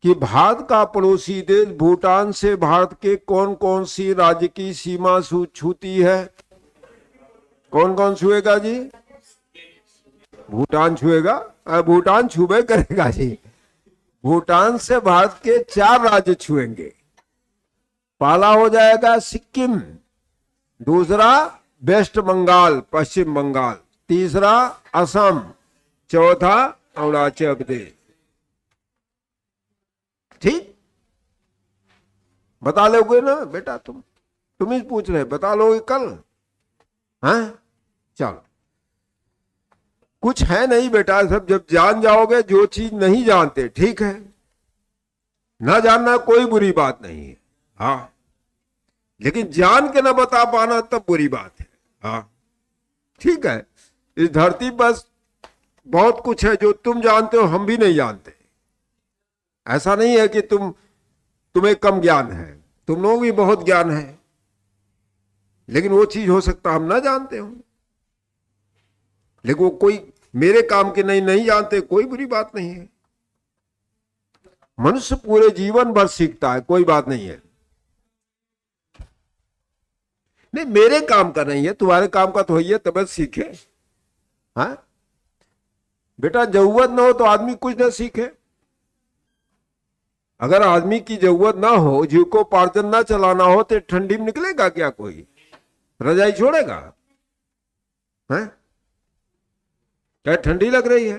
कि भारत का पड़ोसी देश भूटान से भारत के कौन कौन सी राज्य की सीमा छूती है? कौन कौन छुएगा जी? भूटान छुएगा, भूटान छुबे करेगा जी। भूटान से भारत के 4 राज्य छुएंगे। पहला हो जाएगा सिक्किम, दूसरा वेस्ट बंगाल पश्चिम बंगाल, तीसरा असम, चौथा अरुणाचल प्रदेश। ठीक, बता लोगे ना बेटा? तुम ही पूछ रहे, बता लोगे कल? हाँ चलो। कुछ है नहीं बेटा, सब जब जान जाओगे जो चीज नहीं जानते, ठीक है, ना जानना कोई बुरी बात नहीं है, हाँ, लेकिन जान के ना बता पाना तब बुरी बात है। हाँ ठीक है, इस धरती पर बहुत कुछ है जो तुम जानते हो हम भी नहीं जानते। ऐसा नहीं है कि तुम्हें कम ज्ञान है, तुम लोग भी बहुत ज्ञान है, लेकिन वो चीज हो सकता हम ना जानते हो। लेकिन वो कोई मेरे काम के नहीं जानते, कोई बुरी बात नहीं है। मनुष्य पूरे जीवन भर सीखता है, कोई बात नहीं है। नहीं मेरे काम का नहीं है, तुम्हारे काम का तो है, तब सीखे। हाँ बेटा, जरूरत ना हो तो आदमी कुछ ना सीखे। अगर आदमी की जरूरत ना हो, जीविकोपार्जन ना चलाना हो, तो ठंडी में निकलेगा क्या कोई? रजाई छोड़ेगा? हैं? क्या ठंडी लग रही है?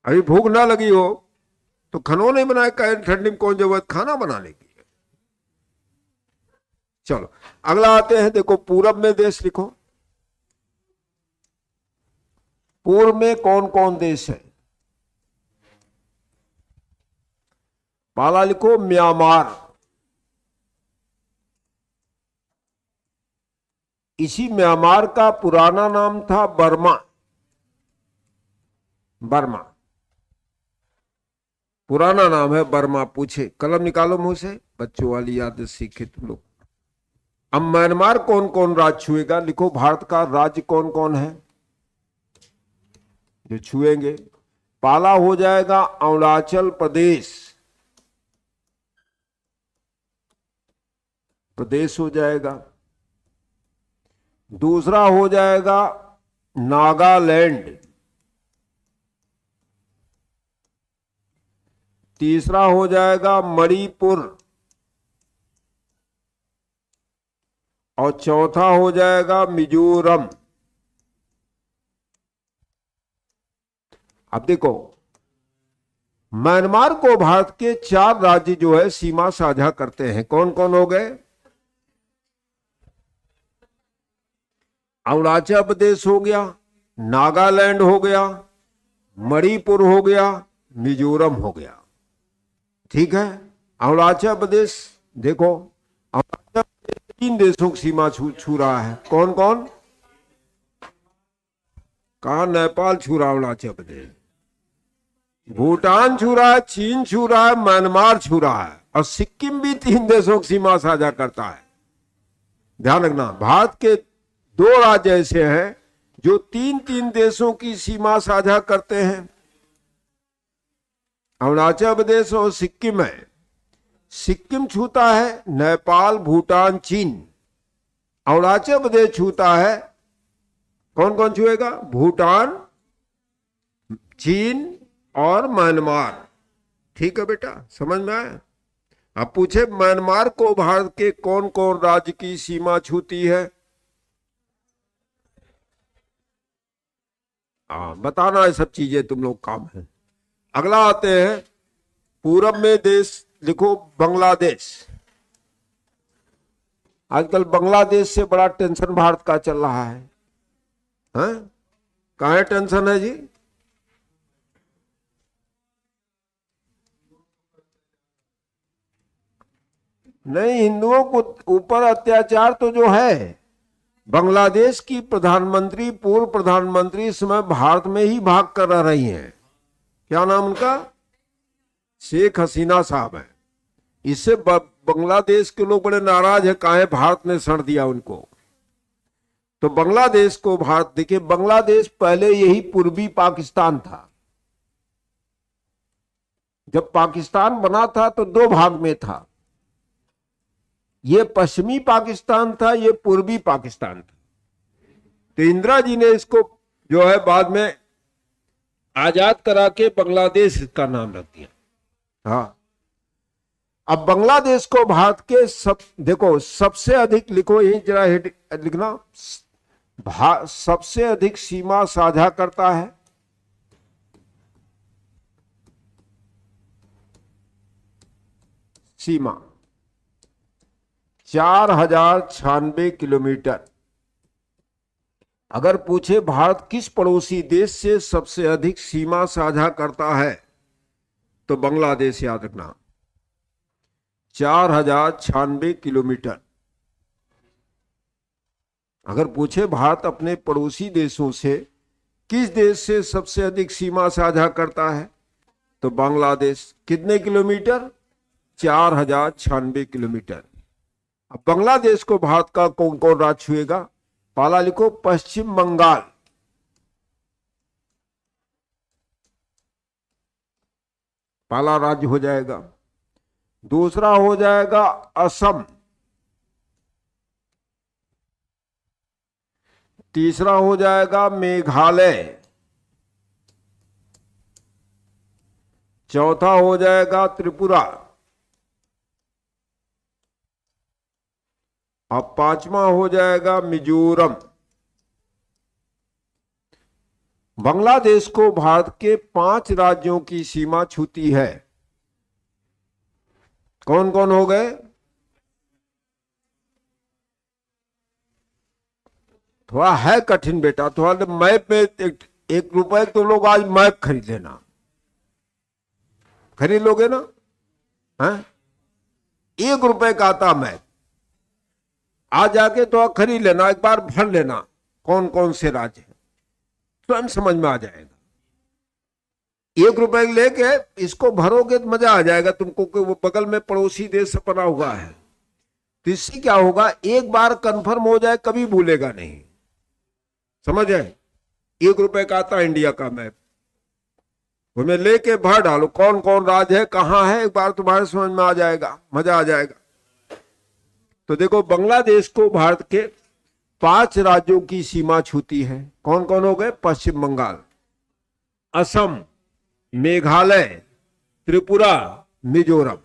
अभी भूख ना लगी हो तो खाना नहीं बनाए, क्या ठंडी में कौन जरूरत खाना बनाने की है? चलो अगला आते हैं, देखो पूरब में देश लिखो। पूर्व में कौन कौन देश है? पहला लिखो म्यांमार। इसी म्यांमार का पुराना नाम था बर्मा। बर्मा पुराना नाम है, बर्मा। पूछे, कलम निकालो मुंह से, बच्चों वाली याद सीखे तुम लोग। अब म्यांमार कौन कौन राज्य छुएगा? लिखो भारत का राज्य कौन कौन है जो छुएंगे। पहला हो जाएगा अरुणाचल प्रदेश, प्रदेश हो जाएगा। दूसरा हो जाएगा नागालैंड। तीसरा हो जाएगा मणिपुर। और चौथा हो जाएगा मिजोरम। अब देखो, म्यांमार को भारत के 4 राज्य जो है सीमा साझा करते हैं। कौन कौन हो गए? अरुणाचल प्रदेश हो गया, नागालैंड हो गया, मणिपुर हो गया, मिजोरम हो गया। ठीक है, अरुणाचल प्रदेश देखो, अरुणाचल प्रदेश 3 देशों की सीमा छू रहा है। कौन कौन? कहा? नेपाल छू रहा है, अरुणाचल प्रदेश, भूटान छू रहा है, चीन छू रहा है, म्यांमार छू रहा है, और सिक्किम भी 3 देशों की सीमा साझा करता है। ध्यान रखना, भारत के 2 राज्य ऐसे हैं जो 3 देशों की सीमा साझा करते हैं, अरुणाचल प्रदेश और सिक्किम है। सिक्किम छूता है नेपाल, भूटान, चीन। अरुणाचल प्रदेश छूता है, कौन कौन छुएगा? भूटान, चीन और म्यांमार। ठीक है बेटा, समझ में आया? अब पूछे म्यांमार को भारत के कौन कौन राज्य की सीमा छूती है? बताना, ये सब चीजें तुम लोग काम है। अगला आते हैं, पूरब में देश लिखो बांग्लादेश। आजकल बांग्लादेश से बड़ा टेंशन भारत का चल रहा है। हैं? कहाँ टेंशन है जी? नहीं, हिंदुओं को ऊपर अत्याचार तो जो है, बांग्लादेश की प्रधानमंत्री, पूर्व प्रधानमंत्री इस समय भारत में ही भाग कर रह रही हैं। क्या नाम उनका? शेख हसीना साहब है। इससे बांग्लादेश के लोग बड़े नाराज है, काहे भारत ने सड़ दिया उनको। तो बांग्लादेश को भारत, देखिए बांग्लादेश पहले यही पूर्वी पाकिस्तान था। जब पाकिस्तान बना था तो 2 भाग में था, ये पश्चिमी पाकिस्तान था, ये पूर्वी पाकिस्तान था। तो इंदिरा जी ने इसको जो है बाद में आजाद करा के बांग्लादेश का नाम रख दिया। हाँ, अब बांग्लादेश को भारत के देखो सबसे अधिक, लिखो यही जरा लिखना, सबसे अधिक सीमा साझा करता है सीमा 4096 किलोमीटर। अगर पूछे भारत किस पड़ोसी देश से सबसे अधिक सीमा साझा करता है तो बांग्लादेश याद रखना, 4096 किलोमीटर। अगर पूछे भारत अपने पड़ोसी देशों से किस देश से सबसे अधिक सीमा साझा करता है तो बांग्लादेश। कितने किलोमीटर? 4096 किलोमीटर। अब बांग्लादेश को भारत का कौन कौन राज्य छुएगा? पहला लिखो पश्चिम बंगाल, पहला राज्य हो जाएगा। दूसरा हो जाएगा असम, तीसरा हो जाएगा मेघालय, चौथा हो जाएगा त्रिपुरा, और पांचवा हो जाएगा मिजोरम। बांग्लादेश को भारत के 5 राज्यों की सीमा छूती है। कौन कौन हो गए? थोड़ा है कठिन बेटा, थोड़ा मैप में 1 रुपए तुम लोग आज मैप खरीद लेना, खरीद लोगे ना? हैं? 1 रुपए का आता मैप, आज जाके तो खरीद लेना, एक बार भर लेना कौन कौन से राज्य हैं, स्वयं समझ में आ जाएगा। 1 रुपए लेके इसको भरोगे तो मजा आ जाएगा तुमको कि वो बगल में पड़ोसी देश बना हुआ है। तो इससे क्या होगा, एक बार कंफर्म हो जाए कभी भूलेगा नहीं। समझ आए? 1 रुपए का आता इंडिया का मैप, उसमें लेके भर डालो कौन कौन राज्य है कहां है, एक बार तुम्हारे समझ में आ जाएगा, मजा आ जाएगा। तो देखो बांग्लादेश को भारत के 5 राज्यों की सीमा छूती है। कौन कौन हो गए? पश्चिम बंगाल, असम, मेघालय, त्रिपुरा, मिजोरम।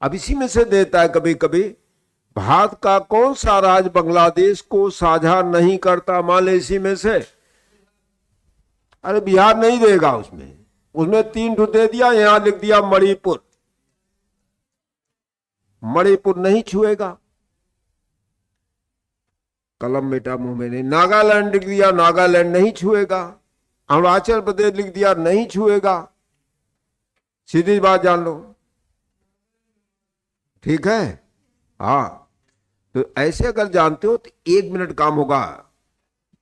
अब इसी में से देता है कभी कभी भारत का कौन सा राज्य बांग्लादेश को साझा नहीं करता। मान ले इसी में से, अरे बिहार नहीं देगा, उसमें 3 ठो दे दिया, यहां लिख दिया मणिपुर, मणिपुर नहीं छुएगा। कलम बेटा मुंह में नहीं। नागालैंड लिख दिया, नागालैंड नहीं छुएगा। अरुणाचल प्रदेश लिख दिया, नहीं छुएगा। सीधी बात जान लो, ठीक है? हाँ, तो ऐसे अगर जानते हो तो 1 मिनट काम होगा।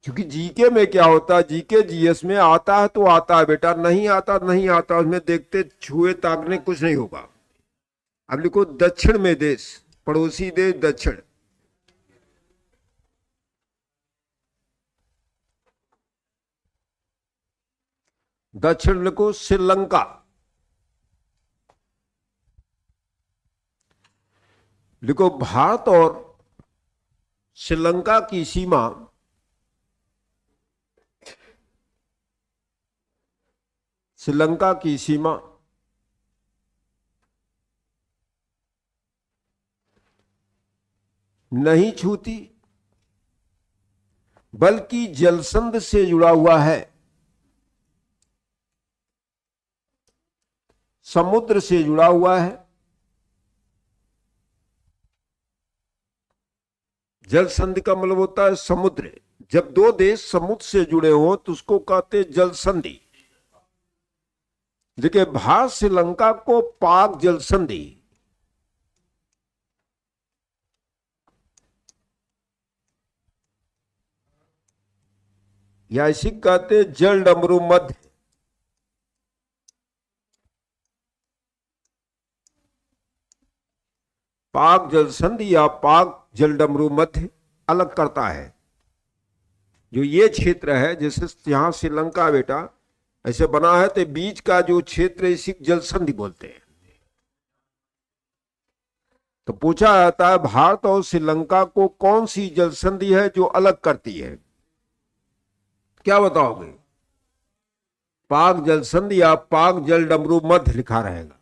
क्योंकि जीके में क्या होता है, जीके जीएस में आता है तो आता है बेटा, नहीं आता नहीं आता, उसमें देखते छुए ताकने कुछ नहीं होगा। अब लिखो दक्षिण में देश, पड़ोसी देश दक्षिण, दक्षिण लिखो श्रीलंका, लिखो भारत और श्रीलंका की सीमा श्रीलंका की सीमा नहीं छूती, बल्कि जलसंध से जुड़ा हुआ है, समुद्र से जुड़ा हुआ है। जलसंधि का मतलब होता है समुद्र। जब 2 देश समुद्र से जुड़े हो तो उसको कहते जलसंधि। देखिए भारत श्रीलंका को पाक जलसंधि, या इसी कहते जल डमरू मध्य, पाक जलसंधि या पाक जल डमरू मध्य अलग करता है। जो ये क्षेत्र है, जैसे यहां श्रीलंका बेटा ऐसे बना है, तो बीच का जो क्षेत्र है इसी जलसंधि बोलते हैं। तो पूछा जाता है भारत और श्रीलंका को कौन सी जलसंधि है जो अलग करती है? क्या बताओगे? पाक जलसंधि या पाक जल डमरू मध्य लिखा रहेगा,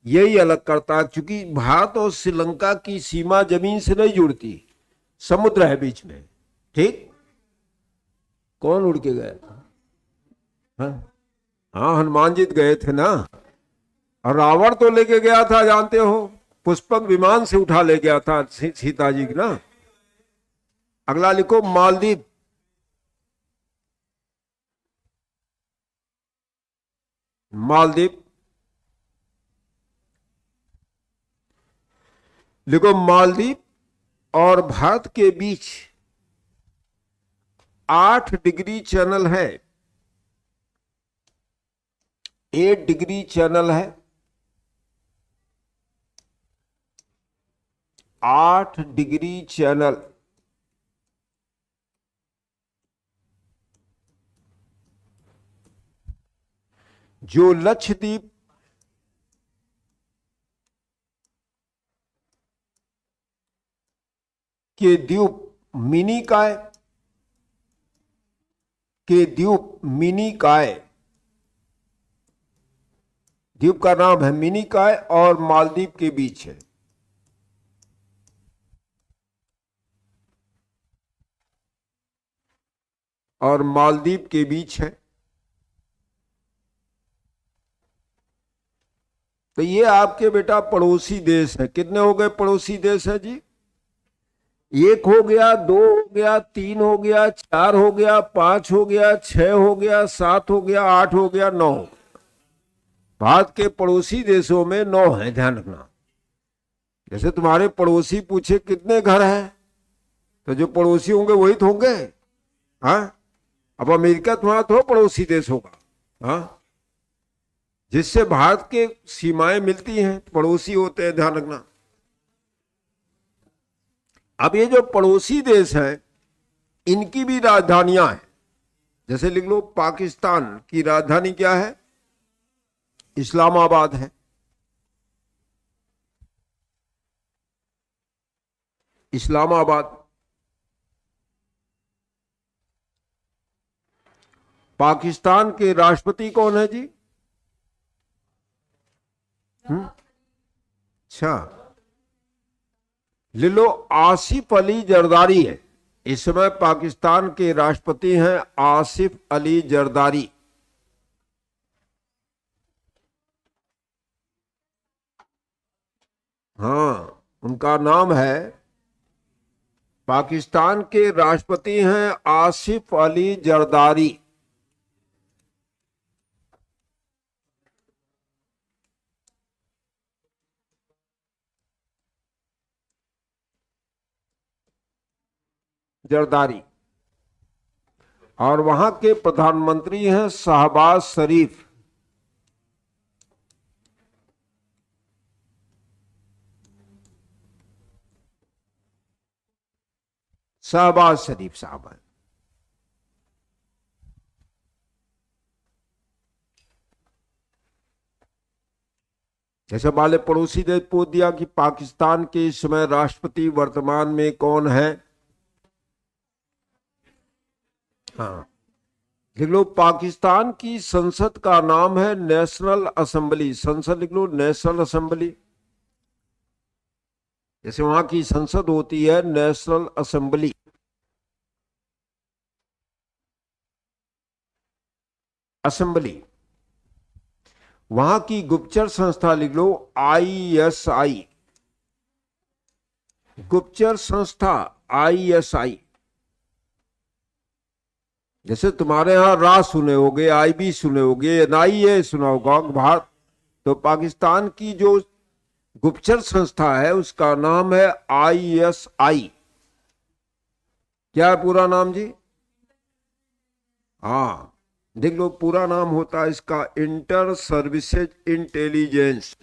यही अलग करता है। क्योंकि भारत और श्रीलंका की सीमा जमीन से नहीं जुड़ती, समुद्र है बीच में। ठीक? कौन उड़ के गया था? हाँ, हनुमान जी गए थे ना, और रावण तो लेके गया था, जानते हो, पुष्पक विमान से उठा ले गया था सीता जी की ना। अगला लिखो मालदीव, मालदीव, देखो मालदीव और भारत के बीच 8 डिग्री चैनल है, 8 डिग्री चैनल है, 8 डिग्री चैनल। जो लक्षद्वीप के द्वीप मिनिकॉय के द्वीप मिनिकॉय, द्वीप का नाम है मिनिकॉय और मालदीव के बीच है। और मालदीव के बीच है। तो ये आपके बेटा पड़ोसी देश है। कितने हो गए पड़ोसी देश है जी? 1 हो गया, 2 हो गया, 3 हो गया, 4 हो गया, 5 हो गया, 6 हो गया, 7 हो गया, 8 हो गया, 9 हो गया। भारत के पड़ोसी देशों में 9 है, ध्यान रखना। जैसे तुम्हारे पड़ोसी पूछे कितने घर हैं, तो जो पड़ोसी होंगे वही तो होंगे। हाँ, अब अमेरिका तुम्हारा थोड़ा पड़ोसी देश होगा। हाँ, जिससे भारत के सीमाएं मिलती हैं, पड़ोसी होते हैं, ध्यान रखना। अब ये जो पड़ोसी देश हैं, इनकी भी राजधानियां हैं। जैसे लिख लो, पाकिस्तान की राजधानी क्या है? इस्लामाबाद है। इस्लामाबाद। पाकिस्तान के राष्ट्रपति कौन है जी? अच्छा, ले लो, आसिफ अली जरदारी है। इस समय पाकिस्तान के राष्ट्रपति हैं आसिफ अली जरदारी। हाँ, उनका नाम है, पाकिस्तान के राष्ट्रपति हैं आसिफ अली जरदारी। जरदारी। और वहां के प्रधानमंत्री हैं शहबाज शरीफ। शहबाज शरीफ साहब हैं। जैसे वाले पड़ोसी देश पूछ दिया कि पाकिस्तान के इस समय राष्ट्रपति वर्तमान में कौन है। हाँ, लिख लो, पाकिस्तान की संसद का नाम है नेशनल असेंबली। संसद लिख लो, नेशनल असेंबली। जैसे वहां की संसद होती है नेशनल असेंबली। असेंबली। वहां की गुप्तचर संस्था लिख लो, ISI। गुप्तचर संस्था ISI। जैसे तुम्हारे यहां रा सुने होगे, IB सुने होगे, NIA सुना होगा भारत। तो पाकिस्तान की जो गुप्तचर संस्था है उसका नाम है ISI। क्या है पूरा नाम जी? हाँ, देख लो, पूरा नाम होता है इसका inter services intelligence.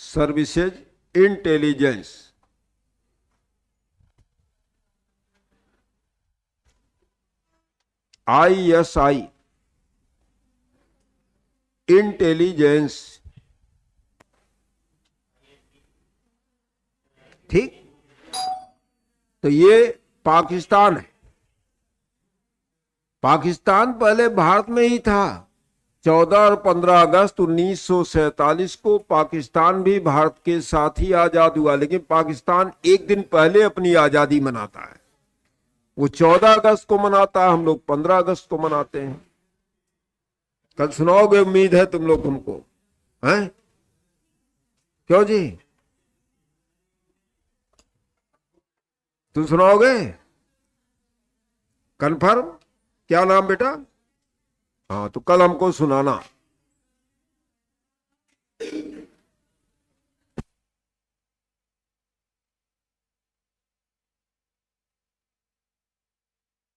Services intelligence. ISI intelligence. ठीक, तो ये पाकिस्तान है। पाकिस्तान पहले भारत में ही था। 14 और 15 अगस्त 1947 को पाकिस्तान भी भारत के साथ ही आजाद हुआ। लेकिन पाकिस्तान एक दिन पहले अपनी आजादी मनाता है। वो 14 अगस्त को मनाता है, हम लोग 15 अगस्त को मनाते हैं। कल सुनाओगे, उम्मीद है तुम लोग हमको, हैं? क्यों जी, तुम सुनाओगे? कंफर्म? क्या नाम बेटा? हाँ, तो कल हमको सुनाना।